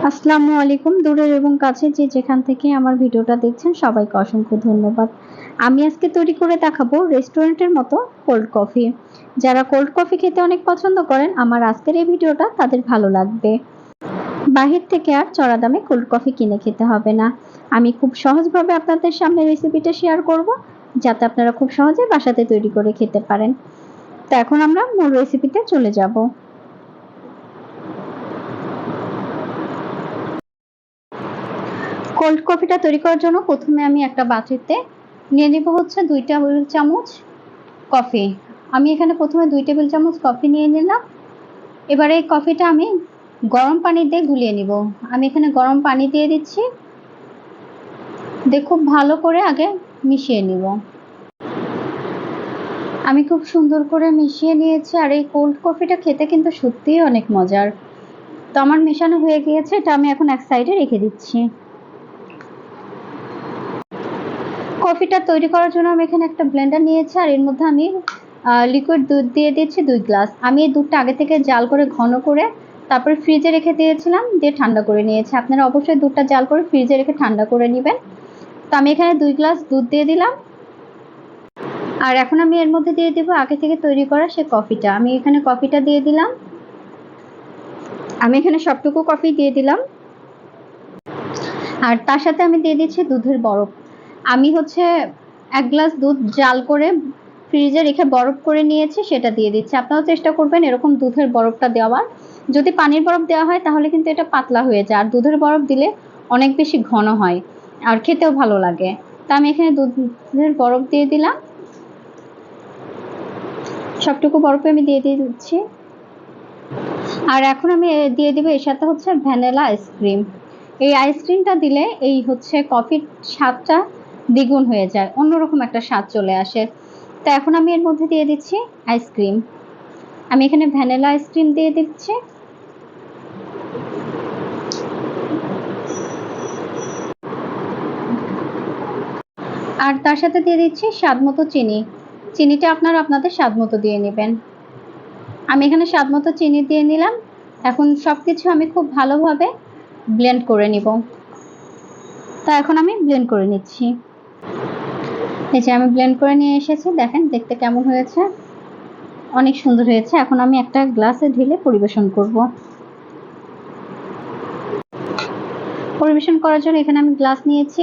আসসালামু আলাইকুম। দূরের এবং কাছে যে যেখান থেকে আমার ভিডিওটা দেখছেন সবাইকে অসংখ্য ধন্যবাদ। আমি আজকে তৈরি করে দেখাবো রেস্টুরেন্টের মতো কোল্ড কফি। যারা কোল্ড কফি খেতে অনেক পছন্দ করেন, আমার আজকের এই ভিডিওটা তাদের ভালো লাগবে। বাহির থেকে আর চড়া দামে কোল্ড কফি কিনে খেতে হবে না। আমি খুব সহজভাবে আপনাদের সামনে রেসিপিটা শেয়ার করব, যাতে আপনারা খুব সহজে বাসাতে তৈরি করে খেতে পারেন। তো এখন আমরা মূল রেসিপিতে চলে যাব। কোল্ড কফিটা তৈরি করার জন্য প্রথমে আমি একটা বাটিতে নিয়ে নিব হচ্ছে 2 টেবিল চামচ কফি। আমি এখানে প্রথমে 2 টেবিল চামচ কফি নিয়ে নিলাম। এবারে এই কফিটা আমি গরম পানি দিয়ে গুলিয়ে নিব। আমি এখানে গরম পানি দিয়ে দিচ্ছি, দিয়ে খুব ভালো করে আগে মিশিয়ে নিব। আমি খুব সুন্দর করে মিশিয়ে নিয়েছি। আর এই কোল্ড কফিটা খেতে কিন্তু সত্যিই অনেক মজার। তো আমার মেশানো হয়ে গিয়েছে, এটা আমি এখন এক সাইডে রেখে দিচ্ছি। কফিটা তৈরি করার জন্য আমি এখানে একটা ব্লেন্ডার নিয়েছি, আর এর মধ্যে আমি লিকুইড দুধ দিয়ে দিচ্ছি 2 গ্লাস। আমি এই দুধটা আগে থেকে জাল করে ঘন করে তারপরে ফ্রিজে রেখে দিয়েছিলাম, দিয়ে ঠান্ডা করে নিয়েছি। আপনারা অবশ্যই দুধটা জাল করে ফ্রিজে রেখে ঠান্ডা করে নেবেন। তো আমি এখানে 2 গ্লাস দুধ দিয়ে দিলাম, আর এখন আমি এর মধ্যে দিয়ে দেবো আগে থেকে তৈরি করা সে কফিটা। আমি এখানে কফিটা দিয়ে দিলাম, আমি এখানে সবটুকু কফি দিয়ে দিলাম। আর তার সাথে আমি দিয়ে দিচ্ছি দুধের বরফ। আমি হচ্ছে 1 গ্লাস দুধ জাল করে ফ্রিজে রেখে বরফ করে নিয়েছি, সেটা দিয়ে দিচ্ছি। আপনারাও চেষ্টা করবেন এরকম দুধের বরফটা দেওয়ার। যদি পানির বরফ দেওয়া হয় তাহলে কিন্তু এটা পাতলা হয়ে যায়, আর দুধের বরফ দিলে অনেক বেশি ঘন হয় আর খেতেও ভালো লাগে। তা আমি এখানে দুধের বরফ দিয়ে দিলাম, সবটুকু বরফে আমি দিয়ে দিচ্ছি। আর এখন আমি দিয়ে দিব এর সাথে হচ্ছে ভ্যানিলা আইসক্রিম। এই আইসক্রিমটা দিলে এই হচ্ছে কফির স্বাদটা দ্বিগুণ হয়ে যায়, অন্যরকম একটা স্বাদ চলে আসে। তো এখন আমি এর মধ্যে দিয়ে দিচ্ছি আইসক্রিম। আমি এখানে ভ্যানিলা আইসক্রিম দিয়ে দিচ্ছি। আর তার সাথে দিয়ে দিচ্ছি স্বাদ মতো চিনি। চিনিটা আপনারা আপনাদের স্বাদ মতো দিয়ে নেবেন। আমি এখানে স্বাদ মতো চিনি দিয়ে নিলাম। এখন সবকিছু আমি খুব ভালোভাবে ব্লেন্ড করে নিব। তা এখন আমি ব্লেন্ড করে নিচ্ছি। এই যে আমি ব্লেন্ড করে নিয়ে এসেছি, দেখেন দেখতে কেমন হয়েছে, অনেক সুন্দর হয়েছে। এখন আমি একটা গ্লাসে ঢেলে পরিবেশন করব। পরিবেশন করার জন্য এখানে আমি গ্লাস নিয়েছি,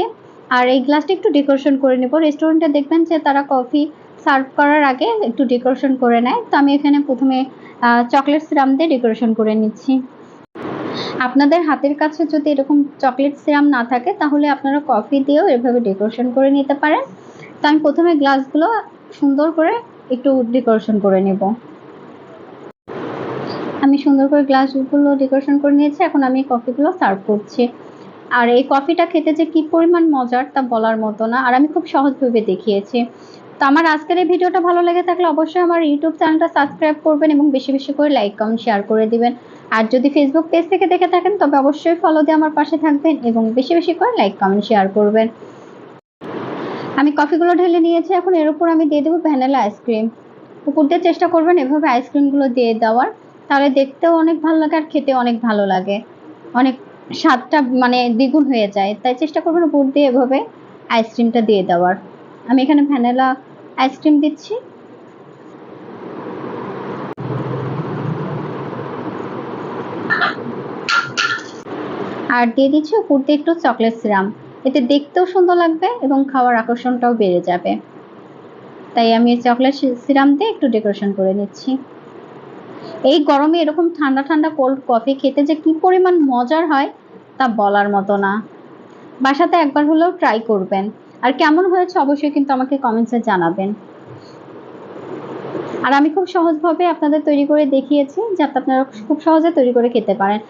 আর এই গ্লাসটা একটু ডেকোরেশন করে নেব। রেস্টুরেন্টে দেখবেন যে তারা কফি সার্ভ করার আগে একটু ডেকোরেশন করে নেয়। তো আমি এখানে প্রথমে চকলেট সিরাপ দিয়ে ডেকোরেশন করে নিচ্ছি। আপনাদের হাতের কাছে যদি এরকম চকলেট সিরাপ না থাকে তাহলে আপনারা কফি দিয়েও এভাবে ডেকোরেশন করে নিতে পারেন। তো আমি প্রথমে গ্লাসগুলো সুন্দর করে একটু ডেকোরেশন করে নেব। আমি সুন্দর করে গ্লাসগুলো ডেকোরেশন করে নিয়েছি। এখন আমি কফিগুলো সার্ভ করছি। আর এই কফিটা খেতে যে কি পরিমাণ মজার তা বলার মতো না, আর আমি খুব সহজভাবে দেখিয়েছি। তো আমার আজকের এই ভিডিওটা ভালো লেগে থাকলে অবশ্যই আমার ইউটিউব চ্যানেলটা সাবস্ক্রাইব করবেন এবং বেশি বেশি করে লাইক কমেন্ট শেয়ার করে দিবেন। আর যদি ফেসবুক পেজ থেকে দেখে থাকেন তবে অবশ্যই ফলো দিয়ে আমার পাশে থাকবেন এবং বেশি বেশি করে লাইক কমেন্ট শেয়ার করবেন। আমি কফিগুলো ঢেলে নিয়েছি, এখন এর উপর আমি দিয়ে দেবো ভ্যানিলা আইসক্রিম। উপর দিয়ে চেষ্টা করবেন এভাবে আইসক্রিমগুলো দিয়ে দেওয়ার, তাহলে দেখতেও অনেক ভালো লাগে আর খেতেও অনেক ভালো লাগে, অনেক স্বাদটা মানে দ্বিগুণ হয়ে যায়। তাই চেষ্টা করবেন উপর দিয়ে এভাবে আইসক্রিমটা দিয়ে দেওয়ার। আমি এখানে ভ্যানিলা আইসক্রিম দিচ্ছি। আর দিয়ে দিচ্ছি উপর দিয়ে একটু চকলেট সিরাপ। এতে দেখতেও সুন্দর লাগবে এবং খাওয়ার আকর্ষণটাও বেড়ে যাবে। তাই আমি চকলেট সিরাপ দিয়ে একটু ডেকোরেশন করে নিচ্ছি। এই গরমে এরকম ঠান্ডা ঠান্ডা কোল্ড কফি খেতে যে কি পরিমাণ মজার হয় তা বলার মতো না। বাসাতে একবার হলেও ট্রাই করবেন। আর কেমন হয়েছে অবশ্যই কিন্তু আমাকে কমেন্টসে জানাবেন। আর আমি খুব সহজভাবে আপনাদের তৈরি করে দেখিয়েছি, যাতে আপনারা খুব সহজে তৈরি করে খেতে পারেন।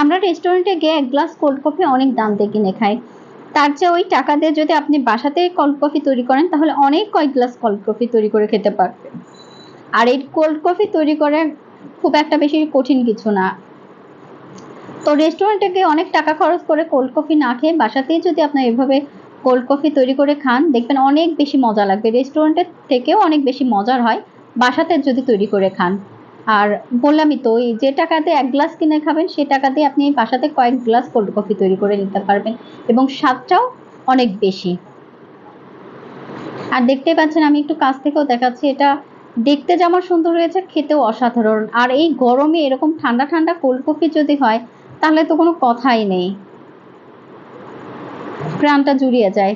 আমরা রেস্টুরেন্টে গিয়ে 1 গ্লাস কোল্ড কফি অনেক দাম দিয়ে কিনে খাই, তার চেয়ে ওই টাকা দিয়ে যদি আপনি বাসাতে কোল্ড কফি তৈরি করেন তাহলে অনেক কয়েক গ্লাস কোল্ড কফি তৈরি করে খেতে পারবেন। আর এই কোল্ড কফি তৈরি করে খুব একটা বেশি কঠিন কিছু না। তো রেস্টুরেন্টে গিয়ে অনেক টাকা খরচ করে কোল্ড কফি না খেয়ে বাসাতেই যদি আপনি এভাবে কোল্ড কফি তৈরি করে খান, দেখবেন অনেক বেশি মজা লাগবে। রেস্টুরেন্টের থেকেও অনেক বেশি মজার হয় বাসাতে যদি তৈরি করে খান। আর বললামই তো, ওই যে টাকাতে 1 গ্লাস কিনে খাবেন সে টাকা দিয়ে আপনি বাসাতে কয়েক গ্লাস কোল্ড কফি তৈরি করে নিতে পারবেন এবং স্বাদটাও অনেক বেশি। আর দেখতেই পাচ্ছেন আমি একটু কাছ থেকেও দেখাচ্ছি, এটা দেখতে যেমন সুন্দর হয়েছে খেতেও অসাধারণ। আর এই গরমে এরকম ঠান্ডা ঠান্ডা কোল্ড কফি যদি হয় তাহলে তো কোনো কথাই নেই, প্রাণটা জুড়িয়ে যায়।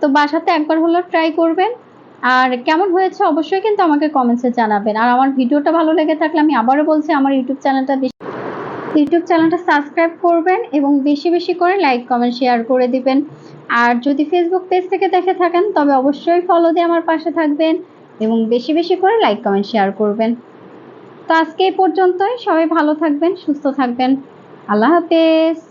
তো বাসাতে একবার হলেও ট্রাই করবেন। আর কেমন হয়েছে অবশ্যই কিন্তু আমাকে কমেন্টসে জানাবেন। আর আমার ভিডিওটা ভালো লেগে থাকলে আমি আবারও বলছি আমার ইউটিউব চ্যানেলটা সাবস্ক্রাইব করবেন এবং বেশি বেশি করে লাইক কমেন্ট শেয়ার করে দিবেন। আর যদি ফেসবুক পেজ থেকে দেখে থাকেন তবে অবশ্যই ফলো দিয়ে আমার পাশে থাকবেন এবং বেশি বেশি করে লাইক কমেন্ট শেয়ার করবেন। তো আজকে এই পর্যন্তই, সবাই ভালো থাকবেন, সুস্থ থাকবেন। আল্লাহ হাফেজ।